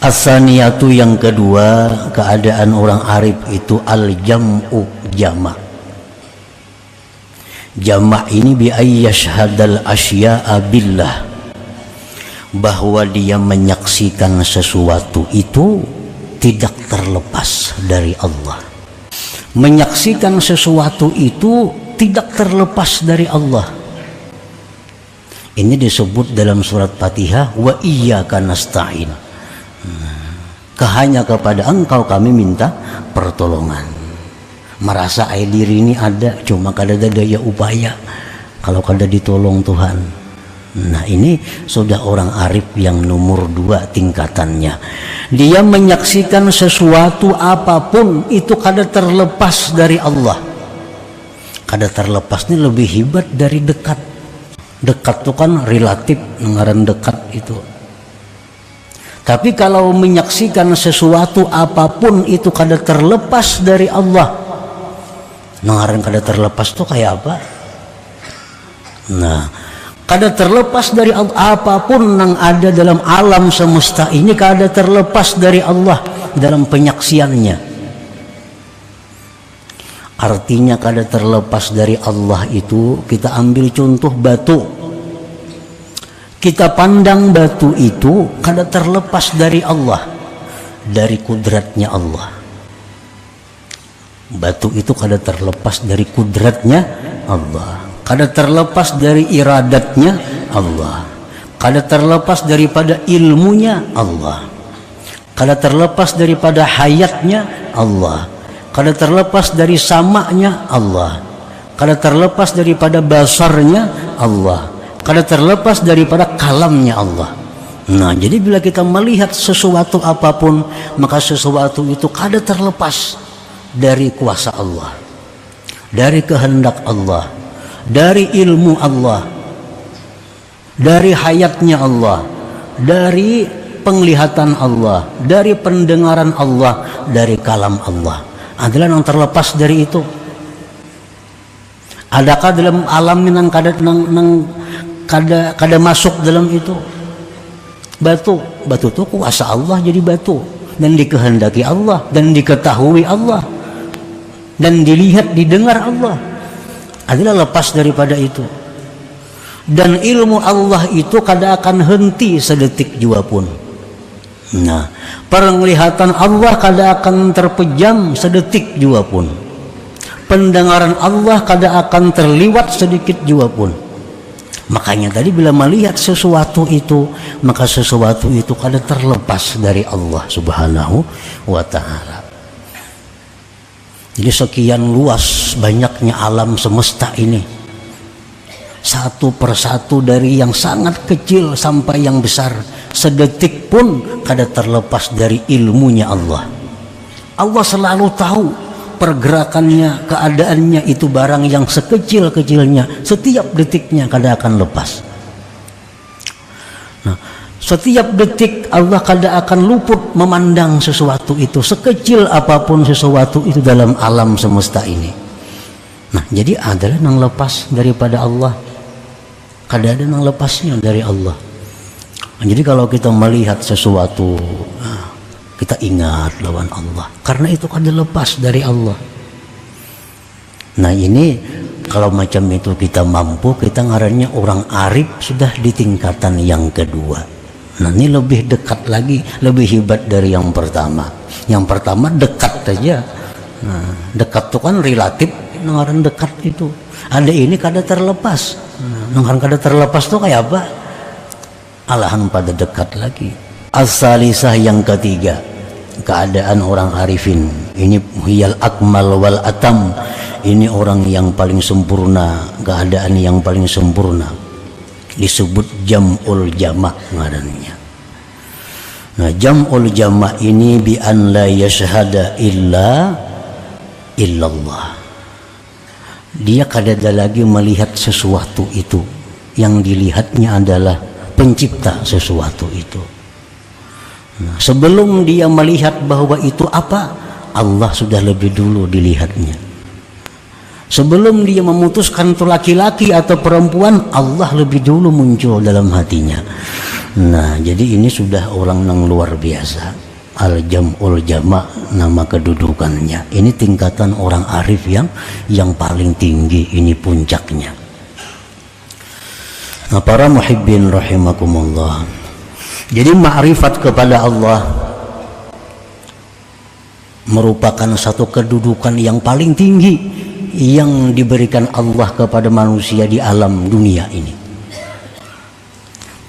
As-saniyatu yang kedua, keadaan orang arif itu al-jam'u, jama'. Jama' ini bi ayyashhadal asya'a billah, bahwa dia menyaksikan sesuatu itu tidak terlepas dari Allah. Menyaksikan sesuatu itu tidak terlepas dari Allah. Ini disebut dalam surat Fatihah, wa iyyaka nasta'in. Hanya kepada engkau kami minta pertolongan. Merasa diri ini ada, cuma kada ada daya upaya kalau kada ditolong Tuhan. Nah, ini sudah orang arif yang nomor 2 tingkatannya. Dia menyaksikan sesuatu apapun itu kada terlepas dari Allah. Kada terlepas ini lebih hebat dari dekat. Dekat itu kan relatif, ngaran dekat itu. Tapi kalau menyaksikan sesuatu apapun itu kada terlepas dari Allah. Ngaran kada terlepas itu kayak apa? Nah, kada terlepas dari Allah, apapun yang ada dalam alam semesta ini kada terlepas dari Allah dalam penyaksiannya. Artinya kada terlepas dari Allah itu, kita ambil contoh batu. Kita pandang batu itu kada terlepas dari Allah, dari kudratnya Allah. Batu itu kada terlepas dari kudratnya Allah, kada terlepas dari iradatnya Allah, kada terlepas daripada ilmunya Allah, kada terlepas daripada hayatnya Allah, kada terlepas dari samanya Allah, kada terlepas daripada basarnya Allah, kada terlepas daripada kalamnya Allah. Nah, jadi bila kita melihat sesuatu apapun, maka sesuatu itu kada terlepas dari kuasa Allah, dari kehendak Allah, dari ilmu Allah, dari hayatnya Allah, dari penglihatan Allah, dari pendengaran Allah, dari kalam Allah. Adalah yang terlepas dari itu. Adakah dalam alam yang kada masuk dalam itu? Batu itu kuasa Allah jadi batu, dan dikehendaki Allah, dan diketahui Allah, dan dilihat didengar Allah. Adalah lepas daripada itu. Dan ilmu Allah itu kada akan henti sedetik jua pun. Nah, penglihatan Allah kada akan terpejam sedetik jua pun. Pendengaran Allah kada akan terliwat sedikit jua pun. Makanya tadi bila melihat sesuatu itu, maka sesuatu itu kada terlepas dari Allah Subhanahu wa ta'ala. Jadi sekian luas banyaknya alam semesta ini, satu persatu dari yang sangat kecil sampai yang besar, sedetik pun kada terlepas dari ilmunya Allah. Allah selalu tahu pergerakannya, keadaannya itu barang yang sekecil-kecilnya, setiap detiknya kada akan lepas. Nah, setiap detik Allah kada akan luput memandang sesuatu itu, sekecil apapun sesuatu itu dalam alam semesta ini. Nah, jadi adalah yang lepas daripada Allah, kada ada yang lepasnya dari Allah. Nah, jadi kalau kita melihat sesuatu, kita ingat lawan Allah, karena itu kada lepas dari Allah. Nah, ini kalau macam itu kita mampu, kita ngarannya orang arif sudah di tingkatan yang kedua. Nah, ini lebih dekat lagi, lebih hebat dari yang pertama. Yang pertama dekat saja. Nah, dekat itu kan relatif, ngaran dekat itu. Ada ini kada terlepas. Nah, ngaran kada terlepas itu kayak apa? Alahan pada dekat lagi. As-salisah yang ketiga, keadaan orang arifin ini hiyal akmal wal atam. Ini orang yang paling sempurna, keadaan yang paling sempurna, disebut jam'ul jama' ngarannya. Nah, jam'ul jama' ini bi an la yashhada illallah. Dia kada ada lagi melihat sesuatu itu, yang dilihatnya adalah pencipta sesuatu itu. Nah, sebelum dia melihat bahwa itu apa, Allah sudah lebih dulu dilihatnya. Sebelum dia memutuskan itu laki-laki atau perempuan, Allah lebih dulu muncul dalam hatinya. Nah, jadi ini sudah orang yang luar biasa. Al-jam'ul jama' nama kedudukannya. Ini tingkatan orang arif yang paling tinggi, ini puncaknya. Nah, para muhibbin rahimakumullah. Jadi ma'rifat kepada Allah merupakan satu kedudukan yang paling tinggi yang diberikan Allah kepada manusia di alam dunia ini.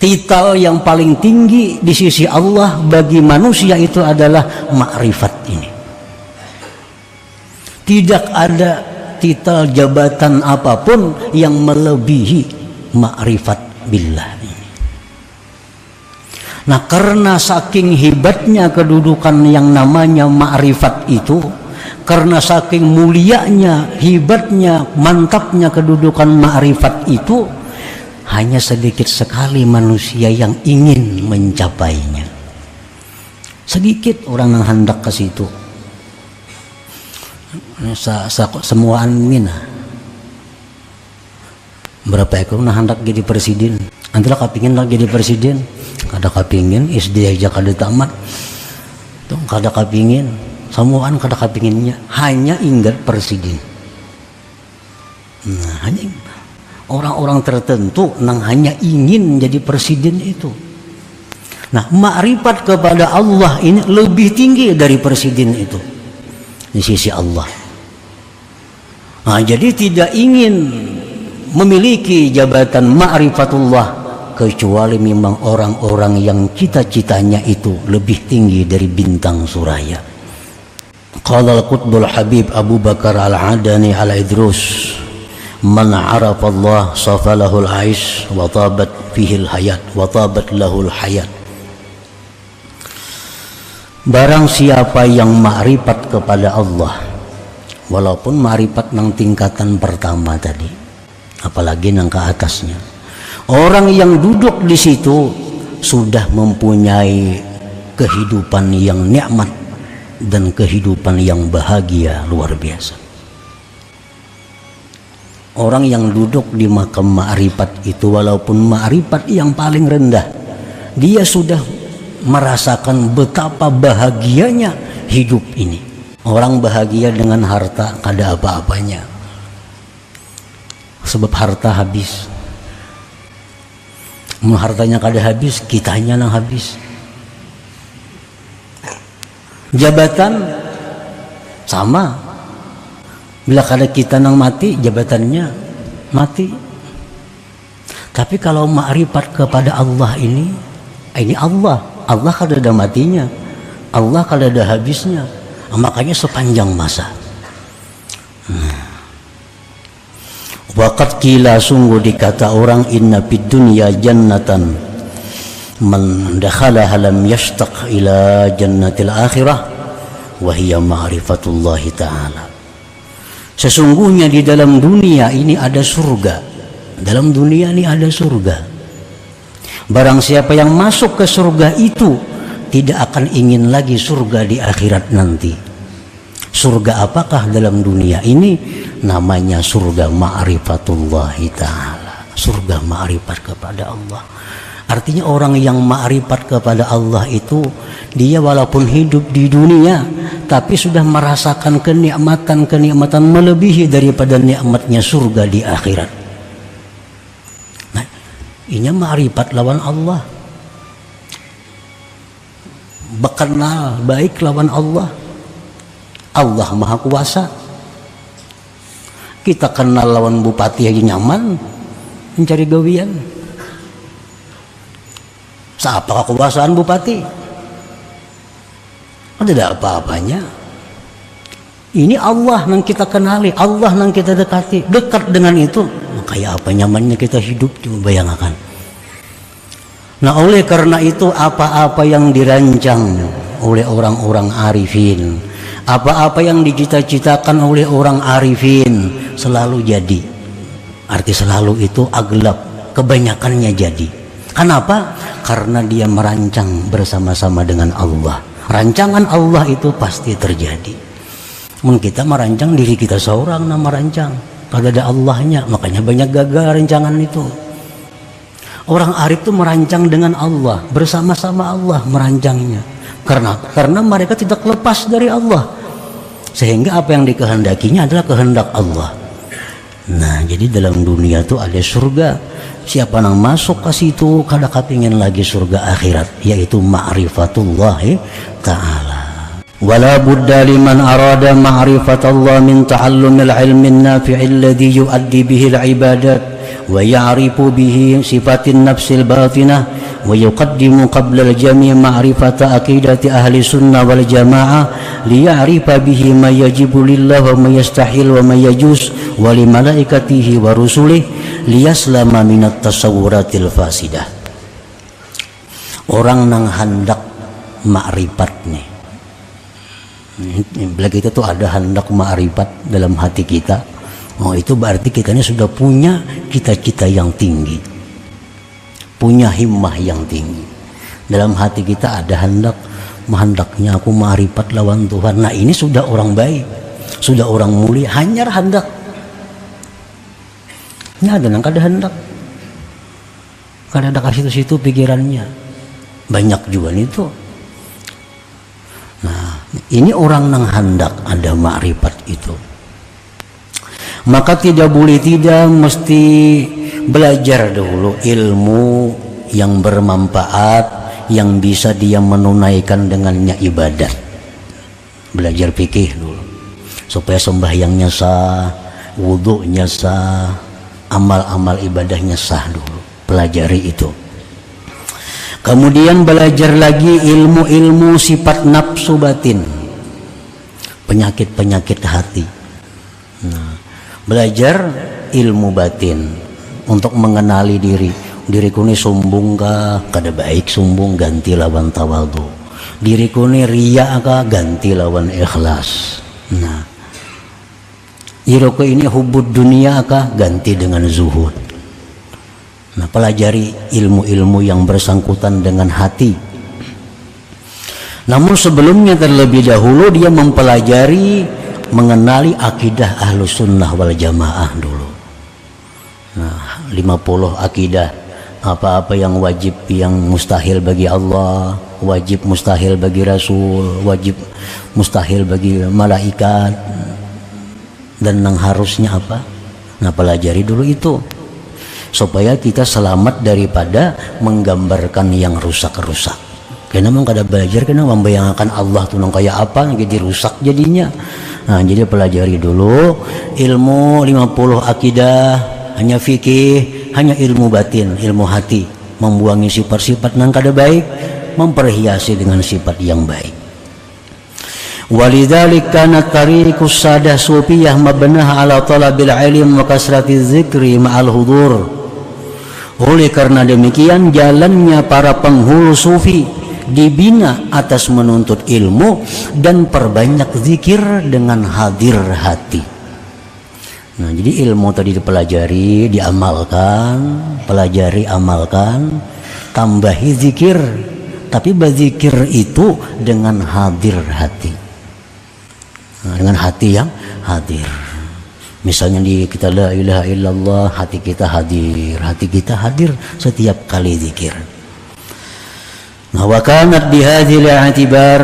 Titel yang paling tinggi di sisi Allah bagi manusia itu adalah ma'rifat ini. Tidak ada titel jabatan apapun yang melebihi ma'rifat billah ini. Nah, karena saking hebatnya kedudukan yang namanya ma'rifat itu, karena saking mulianya, hebatnya, mantapnya kedudukan ma'rifat itu, hanya sedikit sekali manusia yang ingin mencapainya. Sedikit orang yang hendak ke situ. Semua mina. Berapa ekor yang hendak jadi presiden? Antara kepingin lagi jadi presiden, kada kepingin SD aja kada tamat. Tuh kada kepingin, semuaan kada kepinginnya, hanya ingat presiden. Nah, hanya orang-orang tertentu yang hanya ingin jadi presiden itu. Nah, makrifat kepada Allah ini lebih tinggi dari presiden itu di sisi Allah. Nah, jadi tidak ingin memiliki jabatan ma'rifatullah kecuali memang orang-orang yang cita-citanya itu lebih tinggi dari bintang suraya. Qala al-Qutbul Habib Abu Bakar Al-Adani Al-Idrus, man arafa Allah safalahul aish wa tabat fihil hayat wa tabat lahul hayat. Barang siapa yang ma'rifat kepada Allah, walaupun ma'rifat nang tingkatan pertama tadi, apalagi nang ke atasnya, orang yang duduk di situ sudah mempunyai kehidupan yang nikmat dan kehidupan yang bahagia luar biasa. Orang yang duduk di makam ma'rifat itu, walaupun ma'rifat yang paling rendah, dia sudah merasakan betapa bahagianya hidup ini. Orang bahagia dengan harta kada apa-apanya, sebab harta habis. Hartanya kada habis, kitanya yang habis. Jabatan sama. Bila kada kita nang mati, jabatannya mati. Tapi kalau ma'rifat kepada Allah ini Allah kada ada matinya, Allah kada ada habisnya. Makanya sepanjang masa. Waqad qila, sungguh dikata orang, inna fid dunya jannatan man dakhalaha lam yashtaq ila jannatil akhirah wa hiya ma'rifatullah ta'ala. Sesungguhnya di dalam dunia ini ada surga. Dalam dunia ini ada surga. Barang siapa yang masuk ke surga itu tidak akan ingin lagi surga di akhirat nanti. Surga apakah dalam dunia ini? Namanya surga ma'rifatullah ta'ala. Surga ma'rifat kepada Allah. Artinya orang yang ma'rifat kepada Allah itu, dia walaupun hidup di dunia tapi sudah merasakan kenikmatan melebihi daripada nikmatnya surga di akhirat. Nah, ini ma'rifat lawan Allah. Bekenal baik lawan Allah. Allah Maha Kuasa. Kita kenal lawan bupati aja nyaman mencari gawian. Siapa kekuasaan bupati? Ada apa-apanya. Ini Allah yang kita kenali, Allah yang kita dekati. Dekat dengan itu, kayak apa nyamannya kita hidup, coba bayangkan. Nah, oleh karena itu apa-apa yang dirancang oleh orang-orang arifin, apa-apa yang dicita-citakan oleh orang arifin selalu jadi. Arti selalu itu aglab, kebanyakannya jadi. Kenapa? Karena dia merancang bersama-sama dengan Allah. Rancangan Allah itu pasti terjadi. Mun kita merancang diri kita seorang, nah merancang kada ada Allahnya, makanya banyak gagal rancangan itu. Orang arif itu merancang dengan Allah, bersama-sama Allah merancangnya. Karena mereka tidak lepas dari Allah, sehingga apa yang dikehendakinya adalah kehendak Allah. Nah, jadi dalam dunia itu ada surga. Siapa yang masuk ke situ kada kepingin lagi surga akhirat, yaitu ma'rifatullah ta'ala. Wala budda liman arada ma'rifatullah min ta'allumil ilmin nafi'il ladzi yu'addi bihi al-ibadat wa ya'rifu bihi sifatin nafsil batinah wa yuqaddimu qabla al-jami' ma'rifata aqidati ahli sunnah wal jamaah liya'rifa bihi ma yajibu lillah wa ma yastahil wa ma yajuz wa li malaikatihi wa rusulih liyaslama minat tasawwuratil fasidah. Orang nang hendak makrifat nih, bila kita tuh ada hendak makrifat dalam hati kita, oh itu berarti kita ini sudah punya cita-cita yang tinggi, punya himmah yang tinggi. Dalam hati kita ada hendaknya aku makrifat lawan Tuhan. Nah ini sudah orang baik, sudah orang mulia, hanya hendak. Ini ada nang kada hendak, kada ada kasih situ pikirannya, banyak juga itu. Nah ini orang nang hendak ada makrifat itu, maka tidak boleh tidak mesti belajar dulu ilmu yang bermanfaat, yang bisa dia menunaikan dengannya ibadat. Belajar fikih dulu supaya sembahyangnya sah, wudunya sah, amal-amal ibadahnya sah dulu, pelajari itu. Kemudian belajar lagi ilmu-ilmu sifat nafsu batin, penyakit-penyakit hati. Nah, belajar ilmu batin untuk mengenali diriku ini sombong kah, kada baik sombong, ganti lawan tawadhu. Diriku ini riya kah, ganti lawan ikhlas. Nah, diriku ini hubud dunia kah, ganti dengan zuhud. Nah, pelajari ilmu-ilmu yang bersangkutan dengan hati. Namun sebelumnya terlebih dahulu dia mempelajari, mengenali akidah Ahlus Sunnah wal Jamaah dulu. Nah, 50 akidah, apa-apa yang wajib, yang mustahil bagi Allah, wajib mustahil bagi Rasul, wajib mustahil bagi malaikat, dan yang harusnya apa. Nah, pelajari dulu itu supaya kita selamat daripada menggambarkan yang rusak-rusak. Karena memang kada belajar, karena membayangkan Allah tuh nang kayak apa, jadi rusak jadinya. Nah, jadi pelajari dulu ilmu 50 akidah, hanya fikih, hanya ilmu batin, ilmu hati, membuangi sifat-sifat nang kada baik, memperhiasi dengan sifat yang baik. Walidzalik kana tariqus sadah sufiyah mabnah ala talabil ilm wa kasratiz zikri ma'al hudur. Oleh karena demikian jalannya para penghulu sufi dibina atas menuntut ilmu dan perbanyak zikir dengan hadir hati. Nah, jadi ilmu tadi dipelajari, diamalkan, pelajari, amalkan, tambahi zikir, tapi berzikir itu dengan hadir hati. Nah, dengan hati yang hadir. Misalnya kita la ilaha illallah, hati kita hadir setiap kali zikir. Nah, wa kanat bihadhil i'tibar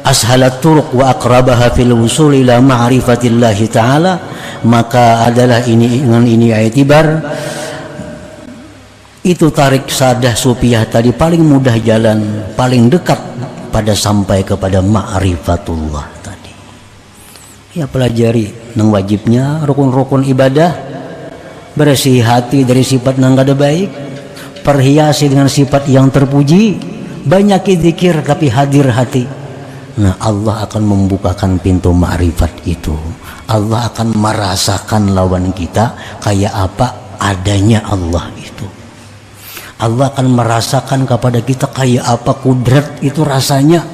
ashalat turuq wa aqrabaha fil wusul ila ma'rifatillah ta'ala, maka adalah ini i'tibar itu tarik sadah sufiyah tadi paling mudah jalan, paling dekat pada sampai kepada ma'rifatullah. Ya, pelajari nang wajibnya, rukun-rukun ibadah, bersih hati dari sifat nang kada baik, perhiasi dengan sifat yang terpuji, banyak zikir tapi hadir hati. Nah, Allah akan membukakan pintu ma'rifat itu. Allah akan merasakan lawan kita kayak apa adanya Allah itu. Allah akan merasakan kepada kita kayak apa kudrat itu rasanya.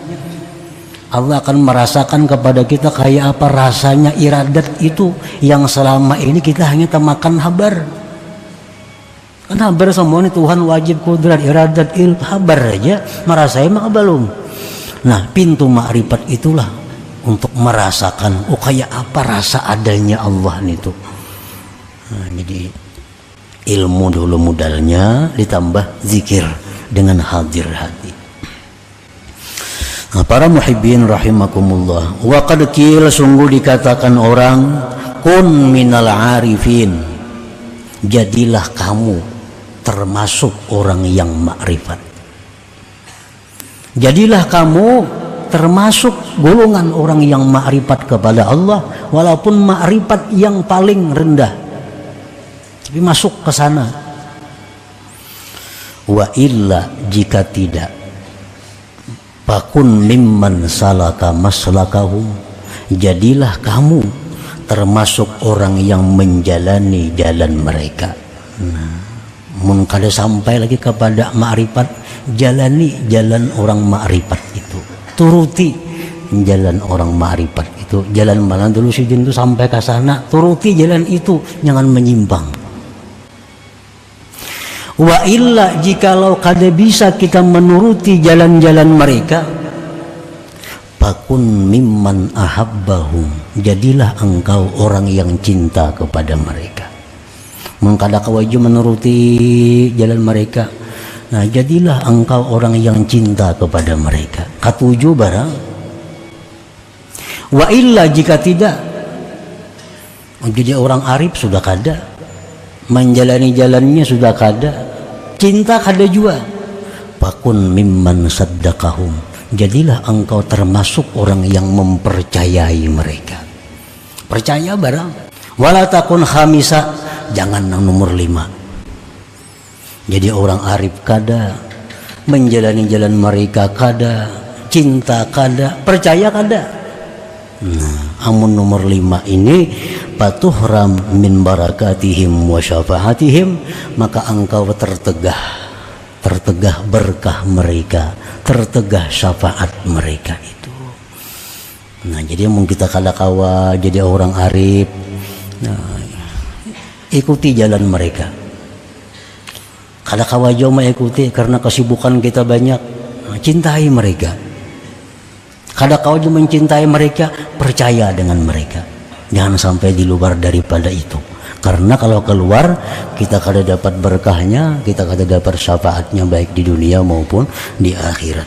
Allah akan merasakan kepada kita kayak apa rasanya iradat itu yang selama ini kita hanya temakan habar. Kan habar semua ini Tuhan wajib kudrat iradat habar aja, merasai maka belum. Nah, pintu makrifat itulah untuk merasakan kayak apa rasa adanya Allah itu. Nah, jadi ilmu dulu modalnya, ditambah zikir dengan hadir hati. Nah, para muhibbin rahimakumullah, wa qad qila, sungguh dikatakan orang, kun minal arifin, jadilah kamu termasuk orang yang makrifat. Jadilah kamu termasuk golongan orang yang makrifat kepada Allah, walaupun makrifat yang paling rendah, tapi masuk ke sana. Wa illa, jika tidak, fakun mimman salaka maslakahum, jadilah kamu termasuk orang yang menjalani jalan mereka. Mun kada sampai lagi kepada makrifat, jalani jalan orang makrifat itu, turuti jalan orang makrifat itu. Jalan mana dulu si jin itu sampai ke sana, turuti jalan itu, jangan menyimpang. Wa illa, jikalau kada bisa kita menuruti jalan-jalan mereka, fakun mimman ahabbahum, jadilah engkau orang yang cinta kepada mereka. Mengkada kawaju menuruti jalan mereka, nah jadilah engkau orang yang cinta kepada mereka. Katujuh barang. Wa illa, jika tidak, jadi orang arif sudah kada, menjalani jalannya sudah kada, cinta kada juga. Fakun mimman saddaqahum, jadilah engkau termasuk orang yang mempercayai mereka. Percaya barang. Wala takun khamisa, jangan yang nomor 5. Jadi orang arif kada, menjalani jalan mereka kada, cinta kada, percaya kada. Nah, amun nomor 5 ini, patuhram min barakatihim wa syafaatihim, maka engkau tertegah berkah mereka, tertegah syafaat mereka itu. Nah, jadi mungkin kita kada kawa jadi orang arif, nah, ikuti jalan mereka. Kada kawa jauh mengikuti karena kesibukan kita banyak, nah, cintai mereka. Kada kau juga mencintai mereka, percaya dengan mereka. Jangan sampai di luar daripada itu. Karena kalau keluar, kita kada dapat berkahnya, kita kada dapat syafaatnya baik di dunia maupun di akhirat.